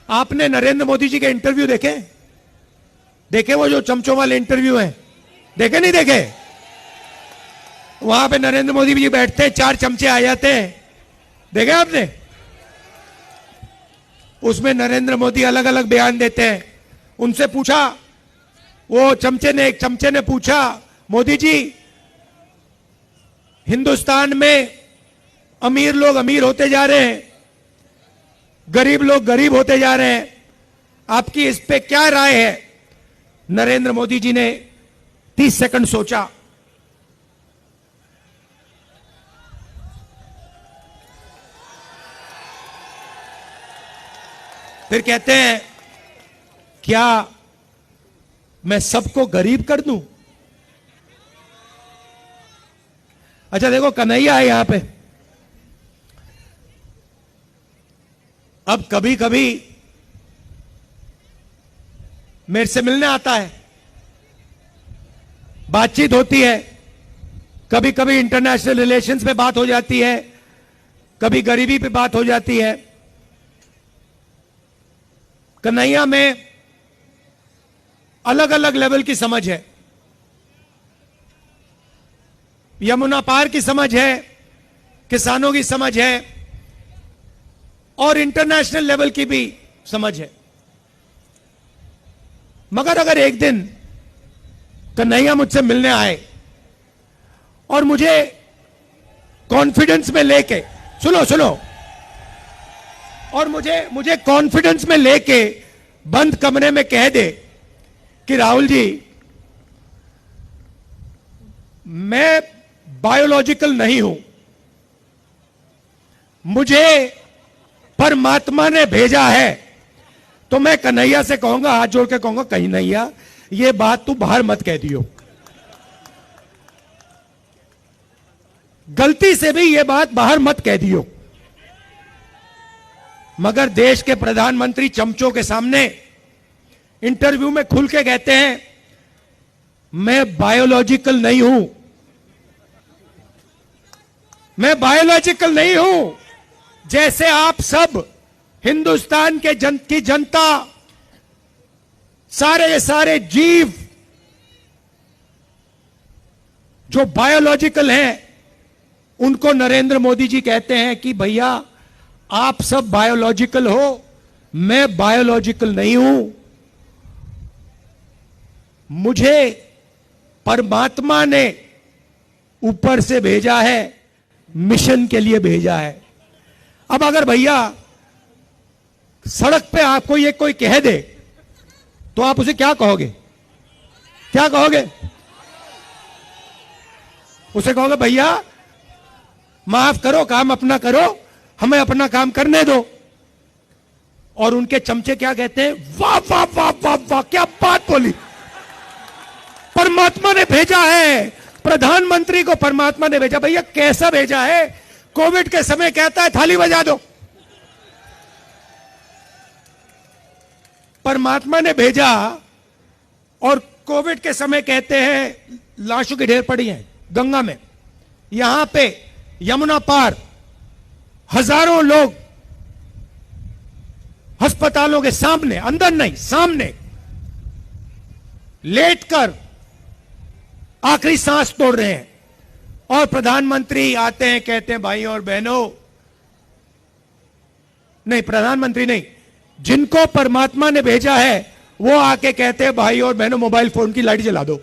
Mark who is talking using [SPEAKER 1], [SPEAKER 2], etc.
[SPEAKER 1] आपने नरेंद्र मोदी जी के इंटरव्यू देखे? देखे वो जो चमचों वाले इंटरव्यू हैं? देखे नहीं देखे? वहां पे नरेंद्र मोदी जी बैठते हैं, 4 चमचे आ जाते हैं, देखे आपने? उसमें नरेंद्र मोदी अलग अलग बयान देते हैं। उनसे पूछा, वो एक चमचे ने पूछा, मोदी जी हिंदुस्तान में अमीर लोग अमीर होते जा रहे हैं, गरीब लोग गरीब होते जा रहे हैं, आपकी इस पे क्या राय है? नरेंद्र मोदी जी ने 30 सेकंड सोचा, फिर कहते हैं, क्या मैं सबको गरीब कर दूं? अच्छा देखो, कन्हैया है यहां पे। अब कभी कभी मेरे से मिलने आता है, बातचीत होती है, कभी कभी इंटरनेशनल रिलेशंस पे बात हो जाती है, कभी गरीबी पे बात हो जाती है। कन्हैया में अलग अलग लेवल की समझ है। यमुना पार की समझ है, किसानों की समझ है, और इंटरनेशनल लेवल की भी समझ है। मगर अगर एक दिन कन्हैया मुझसे मिलने आए और मुझे कॉन्फिडेंस में लेके, सुनो, और मुझे कॉन्फिडेंस में लेके बंद कमरे में कह दे कि राहुल जी, मैं बायोलॉजिकल नहीं हूं, मुझे परमात्मा ने भेजा है, तो मैं कन्हैया से कहूंगा, हाथ जोड़ के कहूंगा, कन्हैया ये बात तू बाहर मत कह दियो, गलती से भी ये बात बाहर मत कह दियो। मगर देश के प्रधानमंत्री चमचों के सामने इंटरव्यू में खुल के कहते हैं, मैं बायोलॉजिकल नहीं हूं, मैं बायोलॉजिकल नहीं हूं। जैसे आप सब हिंदुस्तान की जनता, सारे जीव जो बायोलॉजिकल हैं, उनको नरेंद्र मोदी जी कहते हैं कि भैया आप सब बायोलॉजिकल हो, मैं बायोलॉजिकल नहीं हूं, मुझे परमात्मा ने ऊपर से भेजा है, मिशन के लिए भेजा है। अब अगर भैया सड़क पे आपको ये कोई कह दे तो आप उसे क्या कहोगे? क्या कहोगे? उसे कहोगे भैया माफ करो, काम अपना करो, हमें अपना काम करने दो। और उनके चमचे क्या कहते हैं? वाह वाह वाह वाह वाह, क्या बात बोली, परमात्मा ने भेजा है, प्रधानमंत्री को परमात्मा ने भेजा। भैया कैसा भेजा है? कोविड के समय कहता है थाली बजा दो, परमात्मा ने भेजा, और कोविड के समय कहते हैं लाशों की ढेर पड़ी हैं गंगा में। यहां पे यमुना पार हजारों लोग अस्पतालों के सामने, अंदर नहीं सामने, लेटकर आखिरी सांस तोड़ रहे हैं, और प्रधानमंत्री आते हैं, कहते हैं भाई और बहनों, नहीं प्रधानमंत्री नहीं, जिनको परमात्मा ने भेजा है वो आके कहते हैं भाई और बहनों मोबाइल फोन की लाइट जला दो।